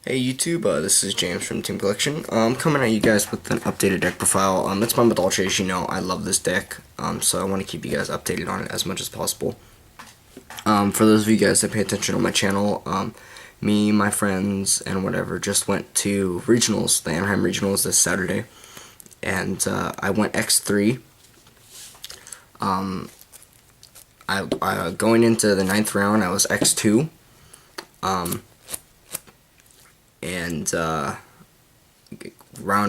Hey YouTube, this is James from Team Collection. I'm coming at you guys with an updated deck profile. It's my Madolche, as you know. I love this deck, so I want to keep you guys updated on it as much as possible. For those of you guys that pay attention on my channel, me, my friends, and whatever just went to regionals, the Anaheim regionals this Saturday, and I went X-3. Going into the 9th round, I was X-2. And round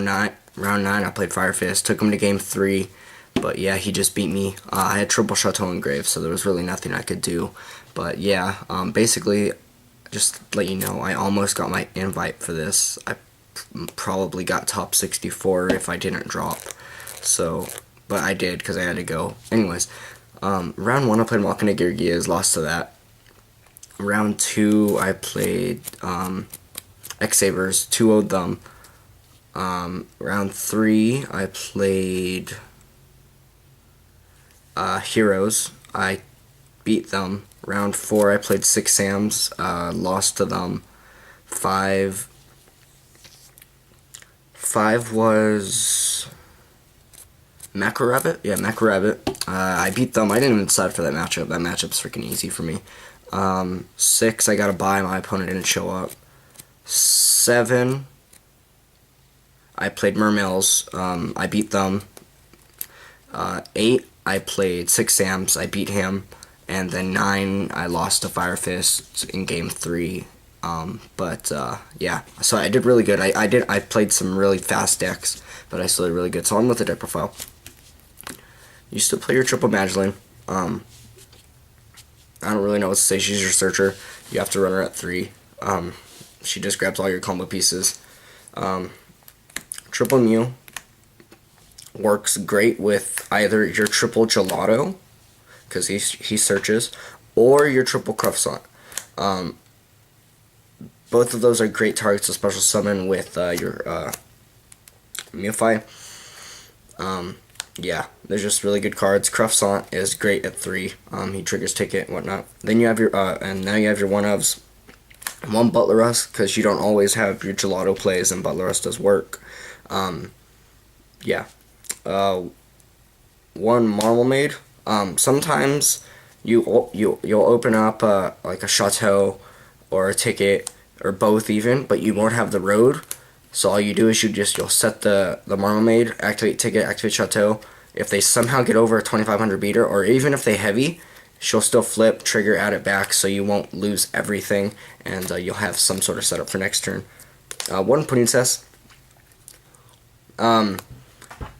nine, I played Fire Fist. Took him to game 3, but yeah, he just beat me. I had triple Chateau engraved, so there was really nothing I could do. But yeah, basically, just to let you know, I almost got my invite for this. I probably got top 64 if I didn't drop. So, but I did because I had to go. Anyways, round 1 I played Malkin Girgias, lost to that. Round 2 I played X-Sabers, 2-0'd them. Round 3, I played Heroes. I beat them. Round 4, I played 6 Sams, lost to them. 5 was Macro Rabbit. Yeah, Macro Rabbit. I beat them. I didn't even decide for that matchup. That matchup's freaking easy for me. 6, I got a bye. My opponent didn't show up. 7, I played Mermills. I beat them. 8, I played 6 Sams. I beat him. And then 9, I lost to Fire Fist in game 3. Yeah, so I did really good. I played some really fast decks, but I still did really good. So on with the deck profile. You still play your triple Madolche. I don't really know what to say. She's your searcher. You have to run her at 3. She just grabs all your combo pieces. Triple Mew works great with either your triple Gelato, because he searches, or your triple Croissant. Both of those are great targets to special summon with your Mewfy. Yeah, they're just really good cards. Croissant is great at 3. He triggers Ticket and whatnot. Then you have your and now you have your one-ofs. 1 Butler Rust, because you don't always have your Gelato plays, and Butler Rust does work. Yeah. 1 Marble Maid. Sometimes you'll open up like a Chateau or a Ticket or both even, but you won't have the road. So all you do is you'll set the Marble Maid, activate Ticket, activate Chateau. If they somehow get over a 2500 beater, or even if they heavy, she'll still flip, trigger, add it back, so you won't lose everything, and you'll have some sort of setup for next turn. 1 Princess.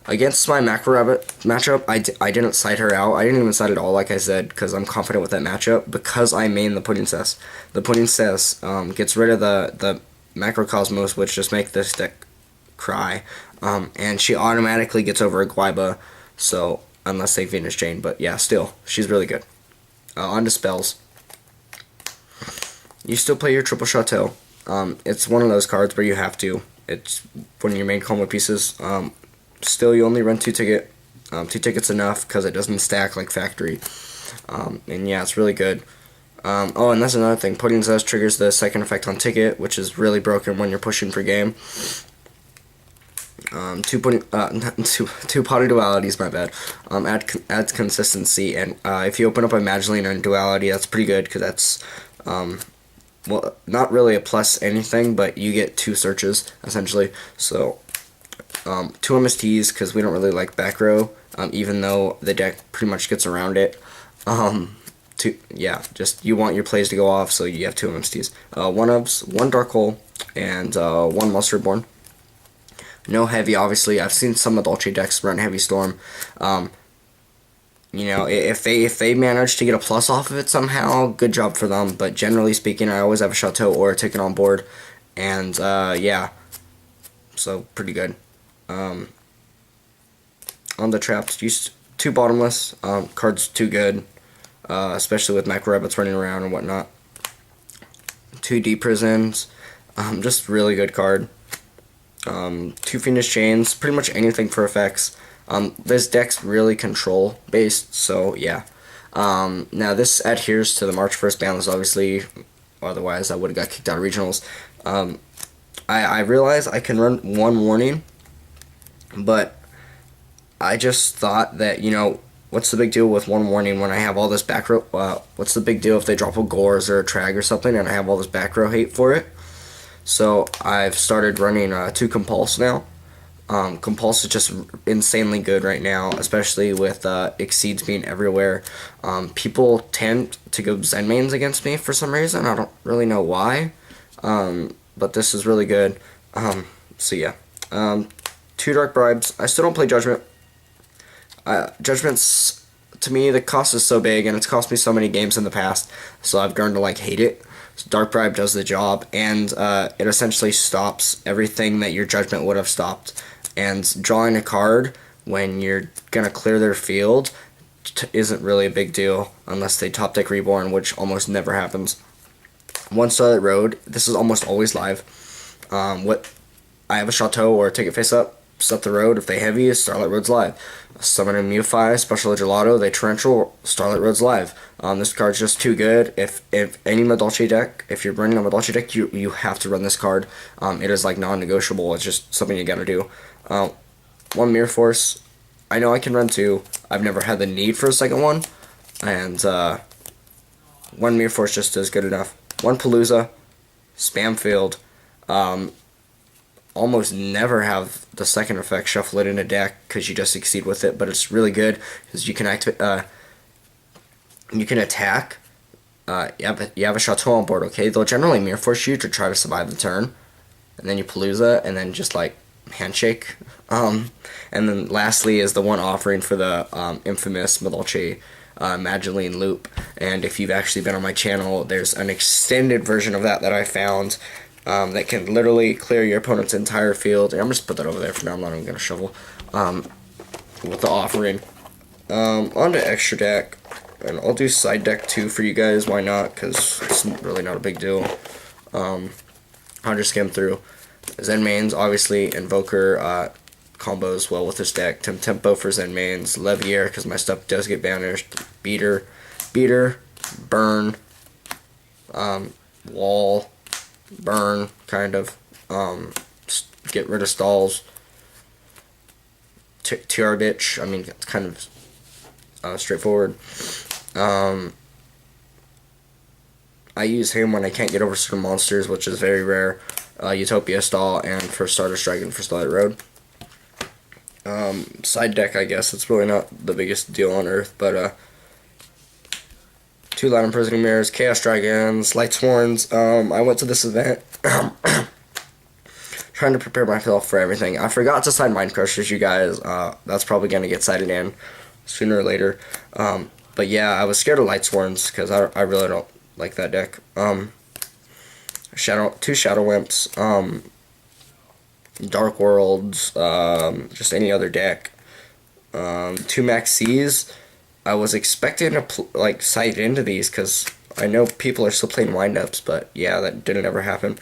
Against my Macro Rabbit matchup, I didn't side her out. I didn't even side at all, like I said, because I'm confident with that matchup, because I main the Princess. The Princess gets rid of the Macrocosmos, which just make this deck cry, and she automatically gets over a Guaiba, so unless they finish Chain, but yeah, still, she's really good. On to spells. You still play your triple Chateau. It's one of those cards where you have to. It's one of your main combo pieces. Still, you only run 2 Ticket. 2 Ticket's enough because it doesn't stack like Factory. And yeah, it's really good. Oh, and that's another thing. Pudding Zest triggers the second effect on Ticket, which is really broken when you're pushing for game. 2 Potty Dualities, my bad. Adds consistency, and if you open up a Magdalene and Duality, that's pretty good, because that's, well, not really a plus anything, but you get 2 searches, essentially. So, 2 MSTs, because we don't really like back row, even though the deck pretty much gets around it. Yeah, just, you want your plays to go off, so you have 2 MSTs. 1-ups, 1 Dark Hole, and 1 Mustard Born. No heavy, obviously. I've seen some Madolche decks run Heavy Storm. You know, if they manage to get a plus off of it somehow, good job for them. But generally speaking, I always have a Chateau or a Ticket on board. And, yeah. So, pretty good. On the traps, used 2 Bottomless. Cards too good. Especially with Macro Rabbits running around and whatnot. 2 Deep Prisons. Just really good card. 2 Fiendish Chains, pretty much anything for effects. This deck's really control based, so yeah. Now this adheres to the March 1st ban list, obviously, otherwise I would have got kicked out of regionals. I realize I can run one warning, but I just thought that, what's the big deal with one warning when I have all this back row? What's the big deal if they drop a Gores or a Trag or something and I have all this back row hate for it? So I've started running 2 Compulse now. Compulse is just insanely good right now, especially with Exceeds being everywhere. People tend to go Zen mains against me for some reason. I don't really know why, but this is really good. So yeah, 2 Dark Bribes. I still don't play Judgment. Judgment's, to me, the cost is so big, and it's cost me so many games in the past, so I've grown to hate it. So Dark Bribe does the job, and it essentially stops everything that your Judgment would have stopped. And drawing a card when you're going to clear their field isn't really a big deal unless they top deck Reborn, which almost never happens. One Starlight Road, this is almost always live. I have a Chateau or a Ticket Face Up, set the road. If they heavy, Starlight Road's live. Summon a Mewfy, Special Gelato, they Torrential, Starlight Road's live. This card's just too good. If any Madolche deck, if you're running a Madolche deck, you have to run this card. It is non-negotiable. It's just something you gotta do. 1 Mirror Force. I know I can run 2. I've never had the need for a second one, and 1 Mirror Force just is good enough. 1 Palooza, Spam Field. Almost never have the second effect shuffle it in a deck because you just succeed with it, but it's really good because you can activate. You can attack. You have a Chateau on board. Okay, they'll generally Mirror Force you to try to survive the turn, and then you Palooza, and then just handshake. And then lastly is the 1 offering for the infamous Madolche Magdalene loop. And if you've actually been on my channel, there's an extended version of that I found. That can literally clear your opponent's entire field. And I'm just put that over there for now. I'm not even gonna shovel. With the offering. On to extra deck, and I'll do side deck too for you guys. Why not? Because it's really not a big deal. I'll just skim through. Zen mains, obviously. Invoker combos well with this deck. Tempo for Zen mains. Levier because my stuff does get banished. Beater, burn, wall. Burn, kind of. Get rid of stalls. TR bitch. I mean, it's kind of straightforward. I use him when I can't get over certain monsters, which is very rare. Utopia stall, and for Stardust Dragon for Starlight Road. Side deck, I guess. It's really not the biggest deal on earth, but 2 Loud Imprisoning Mirrors, Chaos Dragons, Light Sworns. I went to this event trying to prepare myself for everything. I forgot to side Mind Crushers, you guys. That's probably going to get sided in sooner or later. But yeah, I was scared of Light Sworns because I really don't like that deck. 2 Shadow Imps, Dark Worlds, just any other deck. 2 Max C's. I was expecting to sight into these because I know people are still playing windups, but yeah, that didn't ever happen.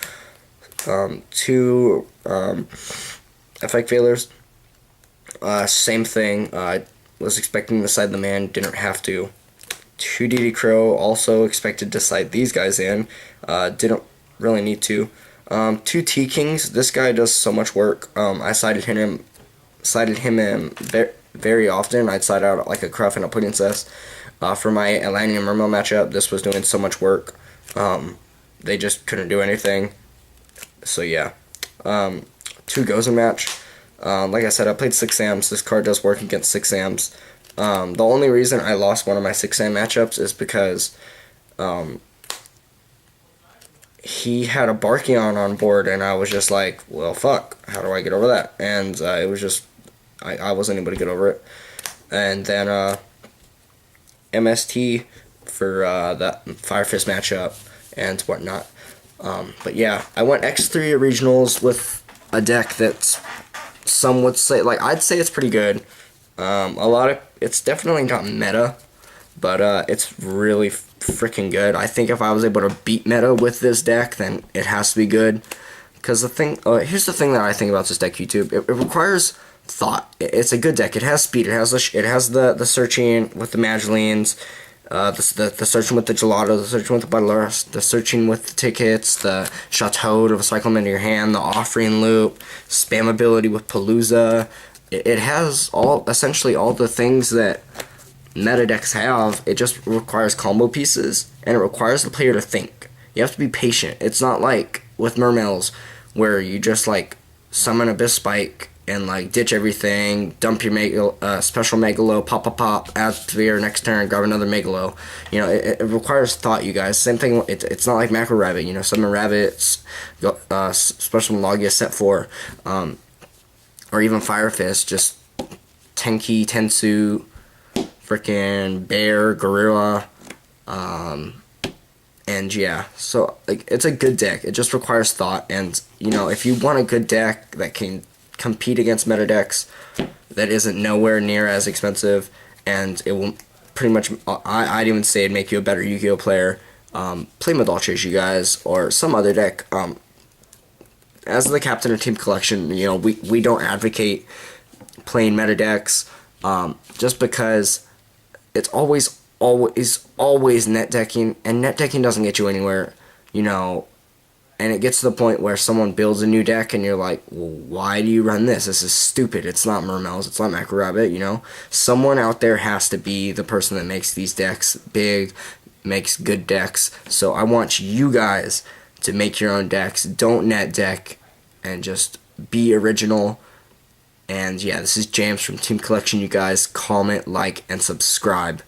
2 effect failures. Same thing. I was expecting to side the man, didn't have to. 2 DD Crow, also expected to side these guys in, didn't really need to. 2 T Kings. This guy does so much work. I sided him in very often. I'd side out like a Cruff and a Pudding Cess. For my Atlantean Mermail matchup, this was doing so much work. They just couldn't do anything. So yeah. 2 Gozen match. Like I said, I played 6 Sams. This card does work against 6 Sams. The only reason I lost one of my 6 Sam matchups is because he had a Barkion on board, and I was just like, well, fuck, how do I get over that? And it was just, I wasn't able to get over it. And then MST for that Fire Fist matchup and whatnot. But yeah, I went X-3 at Regionals with a deck that's, some would say, I'd say it's pretty good. It's definitely not meta, but it's really freaking good. I think if I was able to beat meta with this deck, then it has to be good. Because here's the thing that I think about this deck, YouTube. It requires thought. It's a good deck. It has speed. It has the searching with the Magdalenes. The searching with the gelato, the searching with the Banlist, the searching with the tickets, the chateau to recycle them into your hand, the offering loop, spam ability with Palooza. It has essentially all the things that meta decks have. It just requires combo pieces, and it requires the player to think. You have to be patient. It's not like with Mermails, where you just like summon Abyss Spike and like ditch everything, dump your special Megalo, pop, add Sphere next turn, grab another Megalo. You know, it requires thought, you guys. Same thing. It's not like Macro Rabbit. You know, summon rabbits, special Logia set 4, or even Fire Fist. Just Tenki, Tensu, freaking Bear, Gorilla, and yeah. So like, it's a good deck. It just requires thought, and you know, if you want a good deck that can compete against meta decks that isn't nowhere near as expensive, and it will pretty much, I'd even say it'd make you a better Yu-Gi-Oh player, play Madolche, you guys, or some other deck. As the captain of Team Collection, you know, we don't advocate playing meta decks, just because it's always net decking, and net decking doesn't get you anywhere, you know. And it gets to the point where someone builds a new deck and you're like, well, why do you run this? This is stupid. It's not Mermails. It's not Macro Rabbit, you know? Someone out there has to be the person that makes these decks big, makes good decks. So I want you guys to make your own decks. Don't net deck, and just be original. And yeah, this is James from Team Collection, you guys. Comment, like, and subscribe.